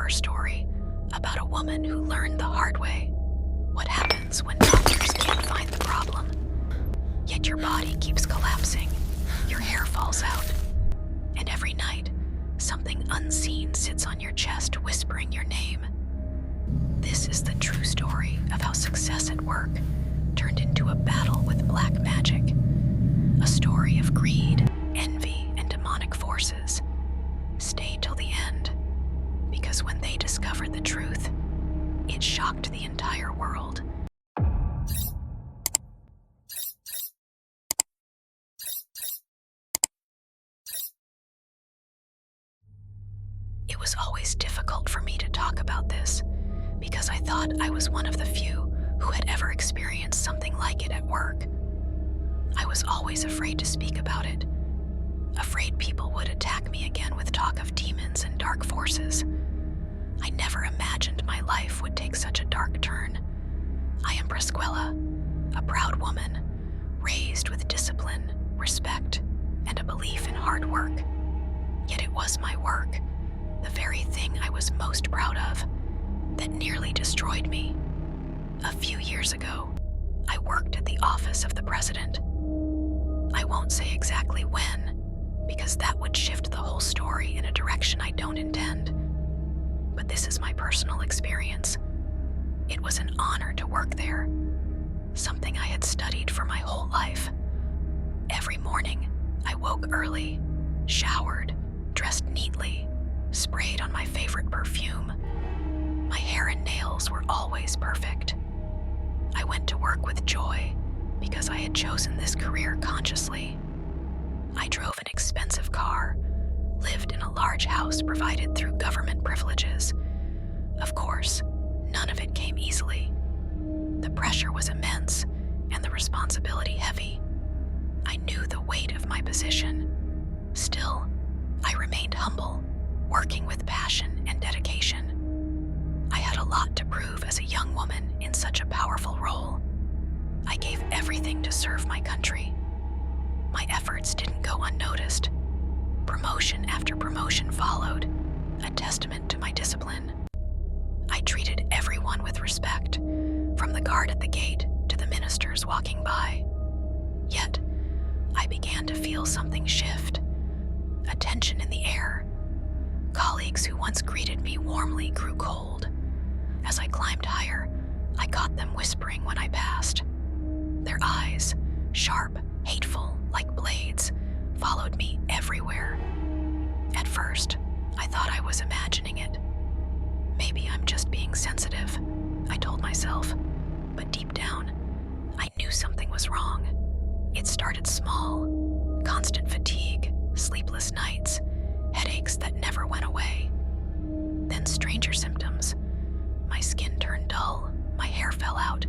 horror story about a woman who learned the hard way what happens when doctors can't find the problem, yet your body keeps collapsing, your hair falls out, and every night, something unseen sits on your chest whispering your name. This is the true story of how success at work turned into a battle with black magic, a story of greed, envy, and demonic forces. Stay till the end, because when they discovered the truth, it shocked the entire world. It was always difficult for me to talk about this, because I thought I was one of the few who had ever experienced something like it at work. I was always afraid to speak about it, afraid people would attack me again with talk of demons and dark forces. I never imagined my life would take such a dark turn. I am Prisquilla, a proud woman, raised with discipline, respect, and a belief in hard work. Yet it was my work, the very thing I was most proud of, that nearly destroyed me. A few years ago, I worked at the office of the president. I won't say exactly when, because that would shift the whole story in a direction I don't intend. But this is my personal experience. It was an honor to work there, something I had studied for my whole life. Every morning, I woke early, showered, dressed neatly, sprayed on my favorite perfume. My hair and nails were always perfect. I went to work with joy because I had chosen this career consciously. I drove an expensive car, lived in a large house provided through government privileges. Of course, none of it came easily. The pressure was immense and the responsibility heavy. I knew the weight of my position. Still, I remained humble, working with passion and dedication. I had a lot to prove as a young woman in such a powerful role. I gave everything to serve my country. My efforts didn't go unnoticed. Promotion after promotion followed, a testament to my discipline. I treated everyone with respect, from the guard at the gate to the ministers walking by. Yet, I began to feel something shift, a tension in the air. Colleagues who once greeted me warmly grew cold. As I climbed higher, I caught them whispering when I passed. Their eyes, sharp, hateful, like blades, followed me everywhere. At first, I thought I was imagining it. Maybe I'm just being sensitive, I told myself, but deep down, I knew something was wrong. It started small: constant fatigue, sleepless nights, headaches that never went away. Then stranger symptoms. My skin turned dull, my hair fell out,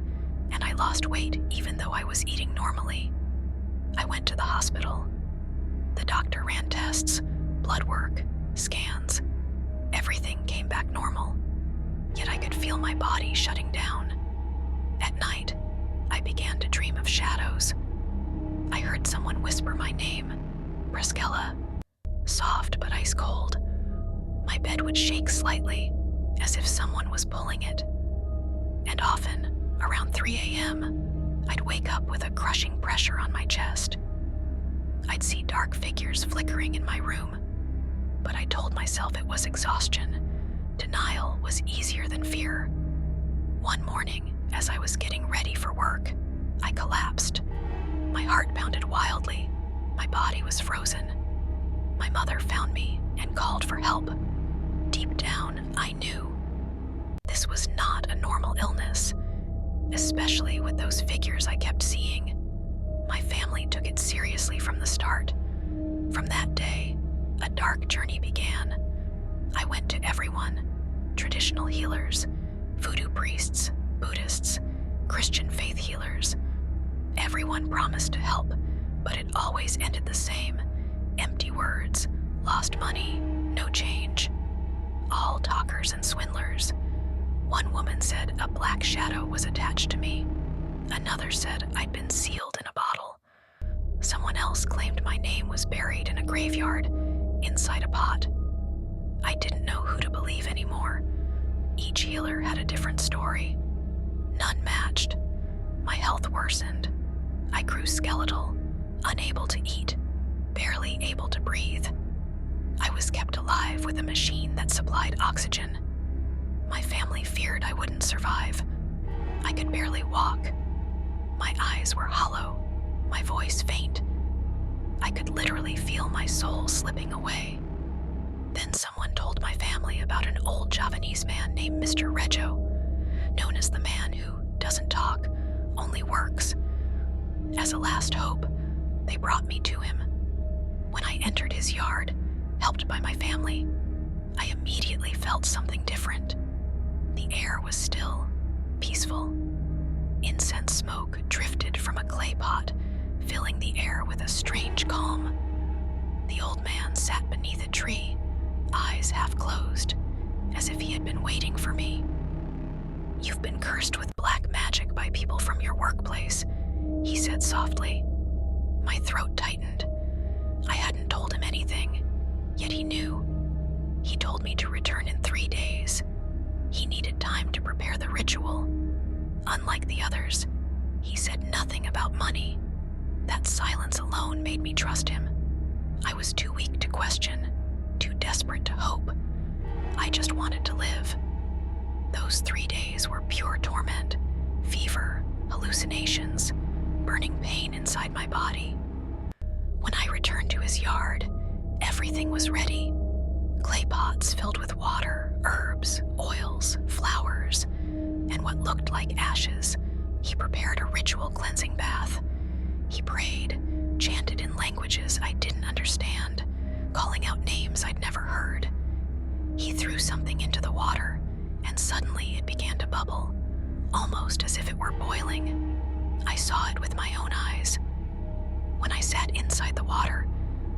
and I lost weight even though I was eating normally. I went to the hospital. The doctor ran tests, blood work, scans. Everything came back normal. Yet I could feel my body shutting down. At night, I began to dream of shadows. I heard someone whisper my name, Prisquilla, soft but ice cold. My bed would shake slightly, as if someone was pulling it. And often, around 3 a.m., I'd wake up with a crushing pressure on my chest. I'd see dark figures flickering in my room, but I told myself it was exhaustion. Denial was easier than fear. One morning, as I was getting ready for work, I collapsed. My heart pounded wildly. My body was frozen. My mother found me and called for help. Deep down, I knew this was not a normal illness, especially with those figures I kept seeing. My family took it seriously from the start. From that day, a dark journey began. I went to everyone: traditional healers, voodoo priests, Buddhists, Christian faith healers. Everyone promised to help, but it always ended the same: empty words, lost money, no change. All talkers and swindlers. One woman said a black shadow was attached to me. Another said I'd been sealed in a bottle. Someone else claimed my name was buried in a graveyard, inside a pot. I didn't know who to believe anymore. Each healer had a different story. None matched. My health worsened. I grew skeletal, unable to eat, barely able to breathe. I was kept alive with a machine that supplied oxygen. My family feared I wouldn't survive. I could barely walk. My eyes were hollow, my voice faint. I could literally feel my soul slipping away. Then someone told my family about an old Javanese man named Mr. Reggio, known as the man who doesn't talk, only works. As a last hope, they brought me to him. When I entered his yard, helped by my family, I immediately felt something different. The air was still, peaceful. Incense smoke drifted from a clay pot, filling the air with a strange calm. The old man sat beneath a tree, eyes half closed, as if he had been waiting for me. "You've been cursed with black magic by people from your workplace," he said softly. My throat tightened. I hadn't told him anything, yet he knew. He told me to return in 3 days. He needed time to prepare the ritual. Unlike the others, he said nothing about money. That silence alone made me trust him. I was too weak to question, too desperate to hope. I just wanted to live. Those 3 days were pure torment, fever, hallucinations, burning pain inside my body. When I returned to his yard, everything was ready. Clay pots filled with water, herbs, oils, flowers, and what looked like ashes. He prepared a ritual cleansing bath. He prayed, chanted in languages I didn't understand, calling out names I'd never heard. He threw something into the water, and suddenly it began to bubble, almost as if it were boiling. I saw it with my own eyes. When I sat inside the water,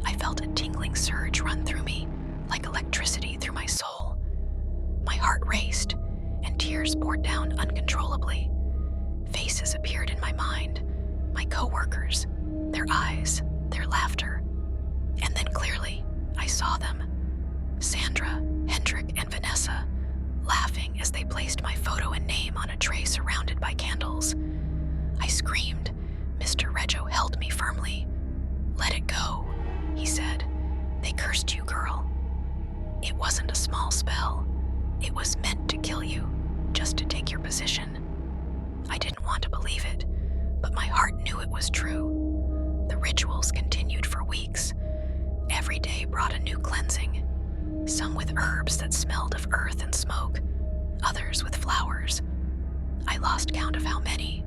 I felt a tingling surge run through me, like electricity through my soul. My heart raced, and tears poured down uncontrollably. Faces appeared in my mind, my coworkers, their eyes, their laughter. And then clearly, I saw them. Sandra, Hendrik, and Vanessa, laughing as they placed my photo and name on a tray surrounded by candles. I screamed. Mr. Reggio held me firmly. "Let it go," he said. "They cursed you, girl." It wasn't a small spell. It was meant to kill you, just to take your position. I didn't want to believe it, but my heart knew it was true. The rituals continued for weeks. Every day brought a new cleansing, some with herbs that smelled of earth and smoke, others with flowers. I lost count of how many.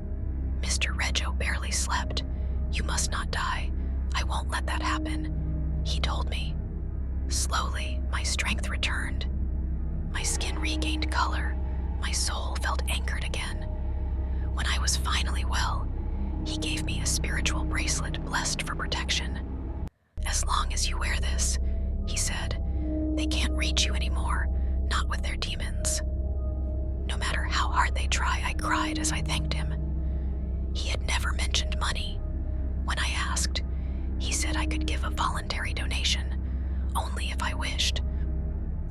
Mr. Reggio barely slept. "You must not die. I won't let that happen," he told me. Slowly, my strength returned. My skin regained color. My soul felt anchored again. When I was finally well, he gave me a spiritual bracelet blessed for protection. "As long as you wear this," he said, "they can't reach you anymore, not with their demons." No matter how hard they try, I cried as I thanked him. He had never mentioned money. When I asked, he said I could give a voluntary donation, only if I wished.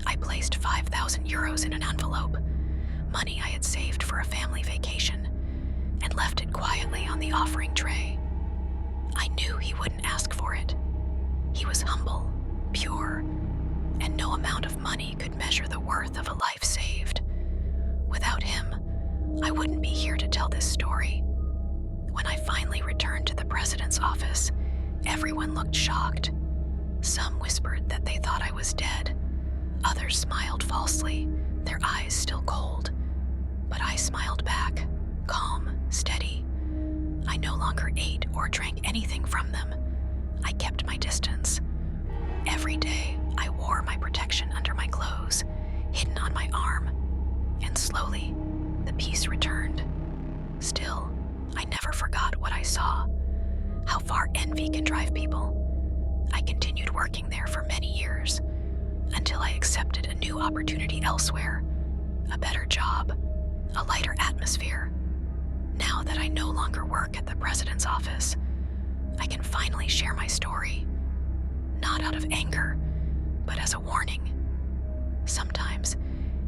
I placed 5,000 euros in an envelope, money I had saved for a family vacation, and left it quietly on the offering tray. I knew he wouldn't ask for it. He was humble, pure, and no amount of money could measure the worth of a life saved. Without him, I wouldn't be here to tell this story. When I finally returned to the president's office, everyone looked shocked. Some whispered that they thought I was dead. Others smiled falsely, their eyes still cold. But I smiled back, calm, steady. I no longer ate or drank anything from them. I kept my distance. Every day, I wore my protection under my clothes, hidden on my arm. And slowly, the peace returned. Still, I never forgot what I saw, how far envy can drive people. I continued working there for many years, until I accepted a new opportunity elsewhere, a better job, a lighter atmosphere. Now that I no longer work at the president's office, I can finally share my story, not out of anger, but as a warning. Sometimes,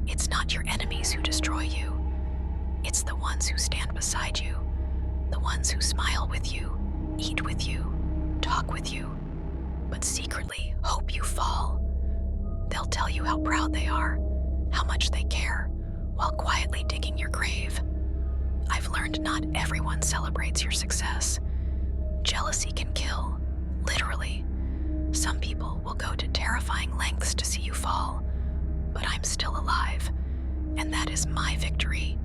It's not your enemies who destroy you. It's the ones who stand beside you, the ones who smile with you, eat with you, talk with you, but secretly hope you fall. They'll tell you how proud they are, how much they care, while quietly digging your grave. I've learned not everyone celebrates your success. Jealousy can kill, literally. Some people will go to terrifying lengths to see you fall, but I'm still alive, and that is my victory.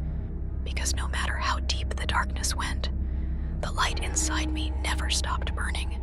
Because no matter how deep the darkness went, the light inside me never stopped burning.